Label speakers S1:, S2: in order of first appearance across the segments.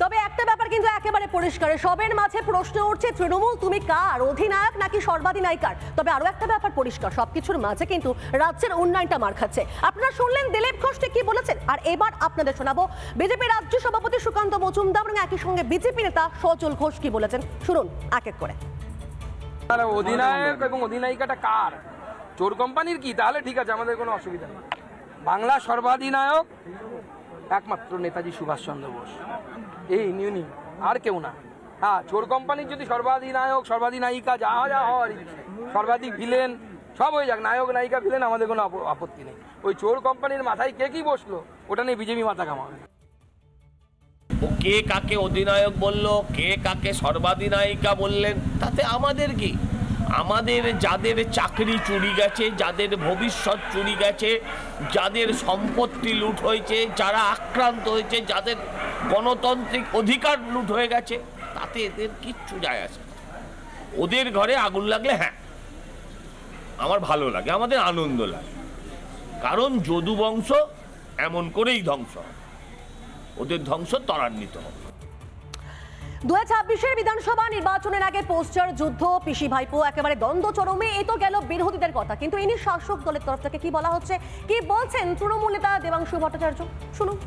S1: তবে একটা ব্যাপার কিন্তু একেবারে পরিষ্কার, সবের মাঝে প্রশ্ন উঠছে তৃণমূল তুমি কার, অধিনায়ক নাকি সর্বাধিনায়িকার। তবে আরো একটা ব্যাপার পরিষ্কার, সবকিছুর মাঝে কিন্তু রাজ্যের উন্নয়নটা মার খাচ্ছে। আপনারা শুনলেন দিলীপ ঘোষ কি বলেছেন, আর এবার আপনাদের শোনাবো বিজেপি রাজ্য সভাপতি সুকান্ত মজুমদার এবং একই সঙ্গে বিজেপি নেতা সজল ঘোষ কি বলেছেন, শুনুন এক এক করে।
S2: অধিনায়ক এবং অধিনায়িকাটা কার, চোর কোম্পানির কি? তাহলে ঠিক আছে, আমাদের কোনো অসুবিধা নেই। বাংলা সর্বাধিনায়ক একমাত্র নেতাজি সুভাষচন্দ্র বোস, এই ইউনি, আর কেউ না। হ্যাঁ, চোর কোম্পানির যদি সর্বাধিনায়ক সর্বাধিনায়িকা যা যা হওয়ার, সর্বাধিক ভিলেন সব হয়ে যাক, নায়ক নায়িকা ভিলেন, আমাদের কোনো আপত্তি নেই। ওই চোর কোম্পানির মাথায় কে কি বসলো ওটা নিয়ে বিজেপি মাথা কামাবে।
S3: কে কাকে অধিনায়ক বললো, কে কাকে সর্বাধিনায়িকা বললেন, তাতে আমাদের কি? আমাদের যাদের চাকরি চুরি গেছে, যাদের ভবিষ্যৎ চুরি গেছে, যাদের সম্পত্তি লুট হয়েছে, যারা আক্রান্ত হয়েছে, যাদের গণতান্ত্রিক অধিকার লুট হয়ে গেছে, তাতে এদের কিচ্ছু যায় আসে। ওদের ঘরে আগুন লাগলে হ্যাঁ আমার ভালো লাগে, আমাদের আনন্দ লাগে, কারণ যদু বংশ এমন করেই ধ্বংস হয়, ওদের ধ্বংস ত্বরান্বিত হবে।
S1: 2026 বিধানসভা নির্বাচনের আগে পোস্টার যুদ্ধ, পিসি ভাইপো একেবারে দ্বন্দ্ব চরমে। এই তো গেল বিরোধীদের কথা, কিন্তু ইনি শাসক দলের তরফ থেকে কি বলা হচ্ছে, কি বলছেন তৃণমূল নেতা দেবাংশু ভট্টাচার্য, শুনুন।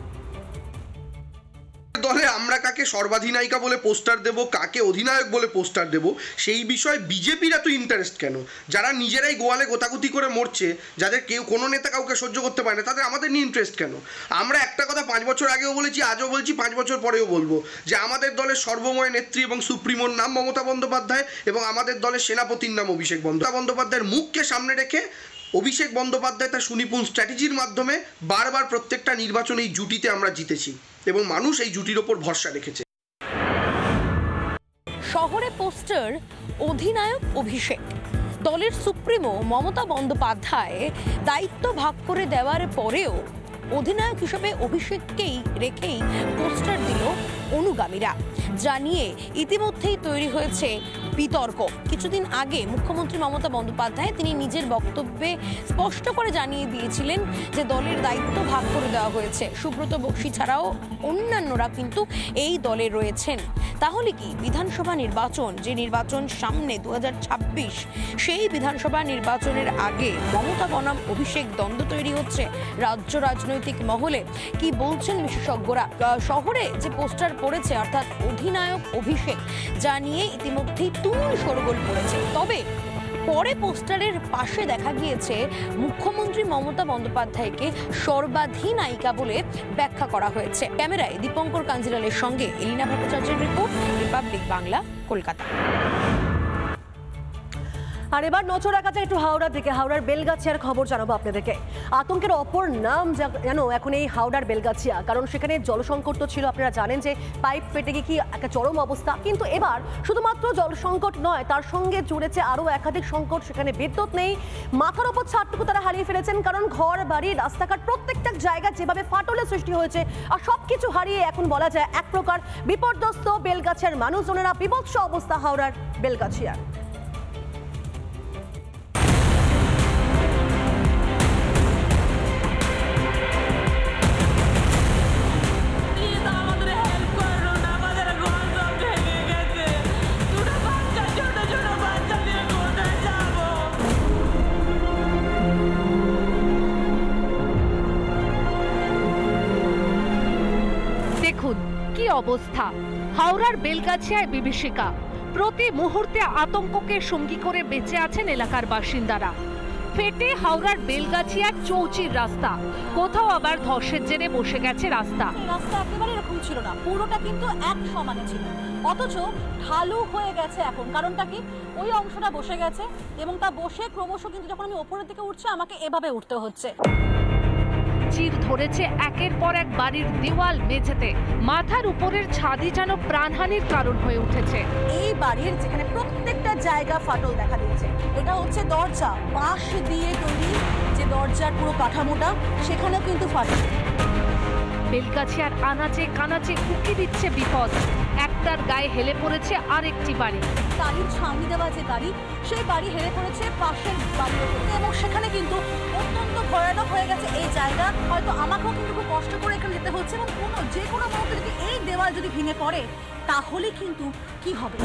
S4: দলে আমরা কাকে সর্বাধিনায়িকা বলে পোস্টার দেব, কাকে অধিনায়ক বলে পোস্টার দেব, সেই বিষয়ে বিজেপির এত ইন্টারেস্ট কেন? যারা নিজেরাই গোয়ালে গোতাগুতি করে মরছে, যাদের কেউ কোনো নেতা কাউকে সহ্য করতে পারে না, তাদের আমাদের নিয়ে ইন্টারেস্ট কেন? আমরা একটা কথা 5 বছর আগেও বলেছি, আজও বলছি, 5 বছর পরেও বলবো, যে আমাদের দলের সর্বময় নেত্রী এবং সুপ্রিমোর নাম মমতা বন্দ্যোপাধ্যায় এবং আমাদের দলের সেনাপতির নাম অভিষেক বন্দ্যোপাধ্যায়ের মুখকে সামনে রেখে অভিষেক বন্দ্যোপাধ্যায় তার সুনিপুণ স্ট্র্যাটেজির মাধ্যমে বারবার প্রত্যেকটা নির্বাচনে এই জুটিতে আমরা জিতেছি এবং মানুষ এই জুটির ওপর ভরসা রেখেছে।
S5: শহরে পোস্টার অধিনায়ক অভিষেক, দলের সুপ্রিমো মমতা বন্দ্যোপাধ্যায় দায়িত্ব ভাগ করে দেওয়ার পরেও অধিনায়ক হিসেবে অভিষেককেই রেখেই পোস্টার দিল অনুগামীরা, যা নিয়ে ইতিমধ্যেই তৈরি হয়েছে বিতর্ক। কিছুদিন আগে মুখ্যমন্ত্রী মমতা বন্দ্যোপাধ্যায় তিনি নিজের বক্তব্যে স্পষ্ট করে জানিয়ে দিয়েছিলেন যে দলের দায়িত্ব ভাগ করে দেওয়া হয়েছে। সুব্রত বক্সী ছাড়াও অন্যান্যরা কিন্তু এই দলে রয়েছেন। তাহলে কি বিধানসভা নির্বাচন, যে নির্বাচন সামনে 2026, সেই বিধানসভা নির্বাচনের আগে মমতা বনাম অভিষেক দ্বন্দ্ব তৈরি হচ্ছে রাজ্য রাজনৈতিক মহলে? কি বলছেন বিশেষজ্ঞরা? শহরে যে পোস্টার পড়েছে অর্থাৎ অধিনায়ক অভিষেক, যা নিয়ে ইতিমধ্যেই তুমুল শোরগোল পড়েছে। তবে পরে পোস্টারের পাশে দেখা গিয়েছে মুখ্যমন্ত্রী মমতা বন্দ্যোপাধ্যায়কে সর্বাধিনায়িকা বলে ব্যাখ্যা করা হয়েছে। ক্যামেরায় দীপঙ্কর কাঞ্জিলালের সঙ্গে এলিনা ভট্টাচার্যের রিপোর্ট, রিপাবলিক বাংলা, কলকাতা।
S1: আর এবার নজর রাখা যায় একটু হাওড়ার দিকে। হাওড়ার বেলগাছিয়ার খবর জানাবো আপনাদেরকে। আতঙ্কের অপর নাম যেন এখন এই হাওড়ার বেলগাছিয়া, কারণ সেখানে জলসংকট তো ছিল, আপনারা জানেন যে পাইপ ফেটে গিয়ে কি একটা চরম অবস্থা। কিন্তু এবার শুধুমাত্র জলসংকট নয়, তার সঙ্গে জুড়েছে আরও একাধিক সংকট। সেখানে বিদ্যুৎ নেই, মাথার ওপর ছাদটুকু তারা হারিয়ে ফেলেছেন, কারণ ঘর বাড়ি রাস্তাঘাট প্রত্যেকটা জায়গা যেভাবে ফাটলের সৃষ্টি হয়েছে, আর সবকিছু হারিয়ে এখন বলা যায় এক প্রকার বিপর্যস্ত বেলগাছিয়ার মানুষজনেরা। বিভৎস অবস্থা হাওড়ার বেলগাছিয়ার।
S6: কি অবস্থা হাওড়ার বেলগাছিয়ায় বিভীষিকা। প্রতি মুহূর্তে আতঙ্ককে সঙ্গী করে বেঁচে আছেন এলাকার বাসিন্দারা। ফেটে হাওড়ার বেলগাছিয়ার চৌচির রাস্তা, কোথাও আবার ধসের জেরে বসে গেছে রাস্তা।
S5: রাস্তা একেবারে এরকম ছিল না, পুরোটা কিন্তু এক সমানে ছিল, অথচ ঢালু হয়ে গেছে এখন। কারণটা কি? ওই অংশটা বসে গেছে এবং তা বসে ক্রমশ কিন্তু যখন আমি ওপরের দিকে উঠছি আমাকে এভাবে উঠতে হচ্ছে।
S6: চির ধরেছে একের পর এক বাড়ির দেওয়াল মেঝেতে, মাথার উপরের ছাদই যেন প্রাণহানির কারণ হয়ে উঠেছে।
S5: এই বাড়ির যেখানে প্রত্যেকটা জায়গা ফাটল দেখা দিয়েছে, এটা হচ্ছে দরজা, বাঁশ দিয়ে তৈরি যে দরজার পুরো কাঠামোটা, সেখানেও কিন্তু ফাটল।
S6: বেলগাছিয়ার আনাচে কানাচে উকি দিচ্ছে বিপদ। একটার গায়ে হেলে পড়েছে আরেকটি বাড়ি।
S5: টালির ছাউনি দেওয়া যে বাড়ি, সেই বাড়ি হেলে পড়েছে পাশের বাড়ির উপরে, এবং সেখানে কিন্তু অত্যন্ত ভয়ানক হয়ে গেছে এই জায়গা। হয়তো আমাকেও কিন্তু খুব কষ্ট করে এখানে যেতে হচ্ছে, এবং যে কোনো মুহূর্তে যদি এই দেওয়াল যদি ভেঙে পড়ে তাহলে কিন্তু কি হবে।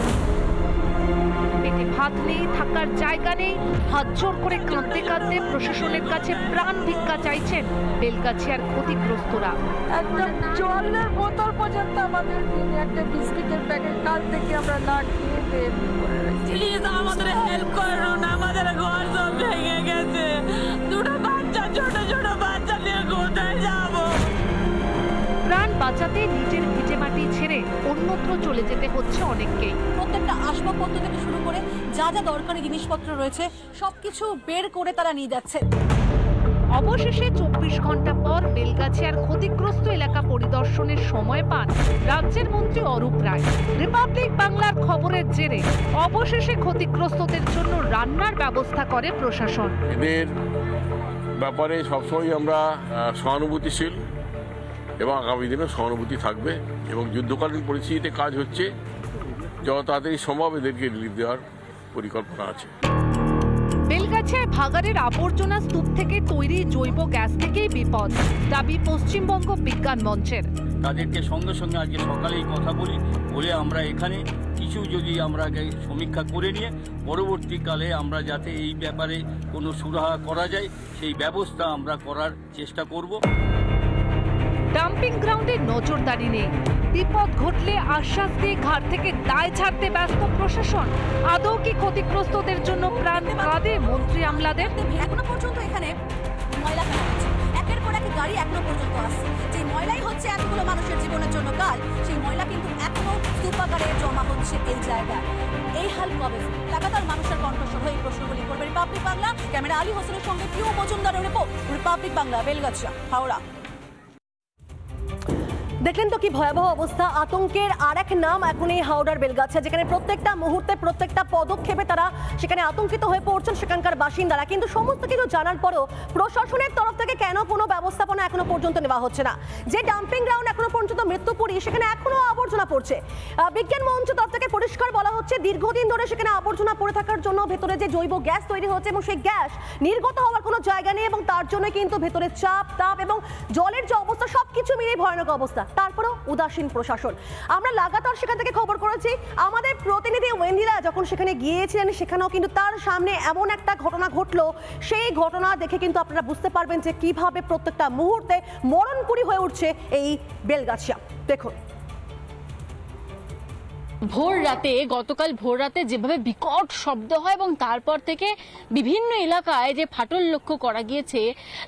S6: পেটে ভাত নেই, থাকার জায়গা নেই, হাত জোর করে কাঁদতে কাঁদতে প্রশাসনের কাছে প্রাণ ভিক্ষা চাইছেন বেলগাছিয়ার ক্ষতিগ্রস্তরা।
S7: একটা জলের বোতল পর্যন্ত আমাদের একটা বিস্কিটের প্যাকেট কাল থেকে আমরা না খেয়ে বের করে রেখেছি। প্লিজ আমাদের হেল্প করুন, আমাদের ঘর সব ভেঙে গেছে, দুটো বাচ্চা, ছোট ছোট বাচ্চা নিয়ে কোথায় যাবো?
S6: প্রাণ বাঁচাতে নিজের ভিটে মাটি ছেড়ে অন্যত্র চলে যেতে হচ্ছে অনেককেই।
S5: প্রত্যেকটা আসবাবপত্র থেকে শুরু করে যা যা দরকারি জিনিসপত্র রয়েছে সবকিছু বের করে তারা নিয়ে যাচ্ছে।
S6: অবশেষে 24 ঘন্টা পর বেলগাছিয়ার ক্ষতিগ্রস্ত এলাকা পরিদর্শনের সময় পান রাজ্যের মন্ত্রী অরূপ রায়। রিপাবলিক বাংলার খবরের জেরে অবশেষে ক্ষতিগ্রস্তদের জন্য রান্নার ব্যবস্থা করে প্রশাসন।
S8: এদের ব্যাপারে সবসময় আমরা সহানুভূতিশীল এবং আগামী দিনে সহানুভূতি থাকবে, এবং যুদ্ধকালীন পরিস্থিতিতে কাজ হচ্ছে, যত তাড়াতাড়ি সম্ভব এদেরকে রিলিফ দেওয়ার পরিকল্পনা আছে।
S6: বেলগাছিয়ায় ভাগাড়ের আবর্জনা স্তূপ থেকে তৈরি জৈব গ্যাস থেকেই বিপদ, দাবি পশ্চিমবঙ্গ বিজ্ঞান মঞ্চের।
S9: তাদেরকে সঙ্গে সঙ্গে আজকে সকালেই কথা বলে আমরা এখানে কিছু যদি আমরা সমীক্ষা করে নিয়ে পরবর্তীকালে আমরা যাতে এই ব্যাপারে কোনো সুরাহা করা যায় সেই ব্যবস্থা আমরা করার চেষ্টা করব।
S6: ডাম্পিং গ্রাউন্ডে নজরদারি নেই, বিপদ ঘটলে আশ্বাস দিয়ে ঘাট থেকে দায় ছাড়তে ব্যস্ত প্রশাসন। আদৌ কি ক্ষতিগ্রস্তদের জন্য প্রাণ কাঁদে মন্ত্রী আমলাদের?
S5: এখনো পর্যন্ত এখানে ময়লা ফেলা হচ্ছে, একের পর এক গাড়ি এখনো পর্যন্ত আসছে। যে ময়লাই হচ্ছে এতগুলো মানুষের জীবনের জন্য কাল, সেই ময়লা কিন্তু এখনো স্তূপাকারে জমা হচ্ছে এই জায়গায়। এই হাল কবে? লাগাতার মানুষের কণ্ঠস্বর হয়ে এই প্রশ্নগুলি করবে রিপাবলিক বাংলা। ক্যামেরা আলী হোসেনের সঙ্গে পিউ মজুমদারের রিপোর্ট, রিপাবলিক বাংলা, বেলগাছিয়া, হাওড়া।
S1: দেখলেন তো কি ভয়াবহ অবস্থা। আতঙ্কের আরেক নাম এখন এই হাওড়ার বেলগাছিয়া, যেখানে প্রত্যেকটা মুহূর্তে প্রত্যেকটা পদক্ষেপে তারা সেখানে আতঙ্কিত হয়ে পড়ছেন সেখানকার বাসিন্দারা। কিন্তু সমস্ত কিছু জানার পরও প্রশাসনের তরফ থেকে কেন কোনো ব্যবস্থাপনা এখনো পর্যন্ত নেওয়া হচ্ছে না? যে ডাম্পিং গ্রাউন্ড এখনো পর্যন্ত মৃত্যুপুরী, সেখানে এখনো আবর্জনা পড়ছে। বিজ্ঞান মঞ্চ তরফ থেকে পরিষ্কার বলা হচ্ছে দীর্ঘদিন ধরে সেখানে আবর্জনা পড়ে থাকার জন্য ভেতরে যে জৈব গ্যাস তৈরি হচ্ছে এবং সেই গ্যাস নির্গত হওয়ার কোনো জায়গা নেই, এবং তার জন্য কিন্তু ভেতরে চাপ, তাপ এবং জলের যে অবস্থা সবকিছু মিলিয়ে ভয়ানক অবস্থা। তারপরেও উদাসীন প্রশাসন। আমরা লাগাতার সেখান থেকে খবর করেছি। আমাদের প্রতিনিধি ওয়েন্দিরা যখন সেখানে গিয়েছিলেন, সেখানেও কিন্তু তার সামনে এমন একটা ঘটনা ঘটলো, সেই ঘটনা দেখে কিন্তু আপনারা বুঝতে পারবেন যে কিভাবে প্রত্যেকটা মুহূর্তে মরণপুরী হয়ে উঠছে এই বেলগাছিয়া। দেখুন,
S10: গতকাল ভোর রাতে যেভাবে বিকট শব্দ হয় এবং তারপর থেকে বিভিন্ন এলাকায় যে ফাটল লক্ষ্য করা গিয়েছে,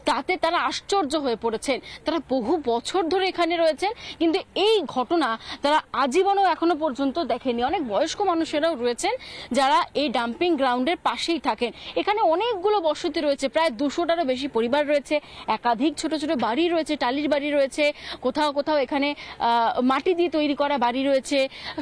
S10: তাতে তারা আশ্চর্য হয়ে পড়েছেন। তারা বহু বছর ধরে এখানে রয়েছেন, কিন্তু এই ঘটনা তারা আজীবনও এখনো পর্যন্ত দেখেনি। অনেক বয়স্ক মানুষেরাও রয়েছেন যারা এই ডাম্পিং গ্রাউন্ডের পাশেই থাকেন। এখানে অনেকগুলো বসতি রয়েছে, প্রায় 200টারও বেশি পরিবার রয়েছে, একাধিক ছোট ছোট বাড়ি রয়েছে, টালির বাড়ি রয়েছে, কোথাও কোথাও এখানে মাটি দিয়ে তৈরি করা বাড়ি রয়েছে।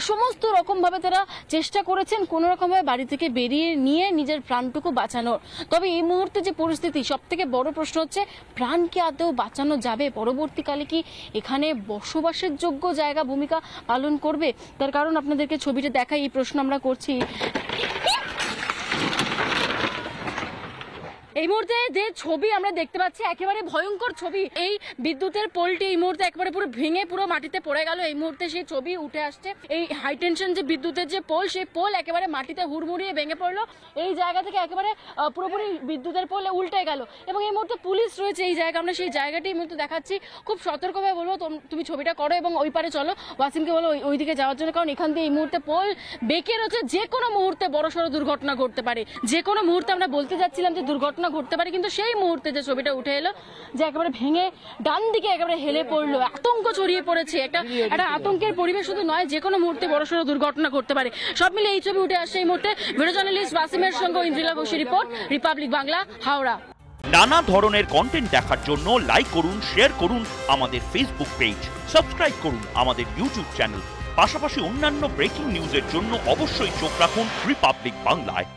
S10: সমস্ত রকম ভাবে তারা চেষ্টা করেছেন কোন রকম ভাবে বাড়ি থেকে বেরিয়ে নিয়ে নিজের প্রাণটুকু বাঁচানোর। তবে এই মুহূর্তে যে পরিস্থিতি, সব থেকে বড় প্রশ্ন হচ্ছে প্রাণ কি আদৌ বাঁচানো যাবে? পরবর্তীকালে কি এখানে বসবাসের যোগ্য জায়গা ভূমিকা পালন করবে? তার কারণ আপনাদেরকে ছবিটা দেখাই, এই প্রশ্ন আমরা করছি। এই মুহূর্তে যে ছবি আমরা দেখতে পাচ্ছি, একেবারে ভয়ঙ্কর ছবি। এই বিদ্যুতের পোলটি এই মুহূর্তে একেবারে পুরো ভেঙে পুরো মাটিতে পড়ে গেল। এই মুহূর্তে সেই ছবি উঠে আসছে। এই হাই টেনশন যে বিদ্যুতের যে পোল, সেই পোল একেবারে মাটিতে হুড়মুড়িয়ে ভেঙে পড়লো। এই জায়গা থেকে একেবারে পুরোপুরি বিদ্যুতের পোল উল্টে গেল, এবং এই মুহূর্তে পুলিশ রয়েছে এই জায়গা। আমরা সেই জায়গাটি এই মুহূর্তে দেখাচ্ছি। খুব সতর্কভাবে বলবো তুমি ছবিটা করো এবং ওই পারে চলো, ওয়াসিমকে বলো ওইদিকে যাওয়ার জন্য, কারণ এখান দিয়ে এই মুহূর্তে পোল বেঁকে রয়েছে। যে কোনো মুহূর্তে বড়সড় দুর্ঘটনা ঘটতে পারে। যে কোনো মুহূর্তে আমরা বলতে যাচ্ছিলাম যে দুর্ঘটনা ঘটতে পারে, কিন্তু সেই মুহূর্তে যে ছবিটা উঠে এলো, যে একেবারে ভেঙে ডান দিকে একেবারে হেলে পড়লো, আতঙ্ক ছড়িয়ে পড়েছে। একটা আতঙ্কের পরিবেশ শুধু নয়, যে কোনো মুহূর্তে বড়সড় দুর্ঘটনা ঘটতে পারে। সব মিলে এই ছবি উঠে আসছে এই মুহূর্তে। ভিডিও জার্নালিস্ট ওয়াসিমের সঙ্গে ইন্দ্রিলা ঘোষের রিপোর্ট, রিপাবলিক বাংলা, হাওড়া।
S11: নানা ধরনের কন্টেন্ট দেখার জন্য লাইক করুন, শেয়ার করুন আমাদের ফেসবুক পেজ, সাবস্ক্রাইব করুন আমাদের ইউটিউব চ্যানেল। পাশাপাশি অন্যান্য ব্রেকিং নিউজের জন্য অবশ্যই চোখ রাখুন রিপাবলিক বাংলায়।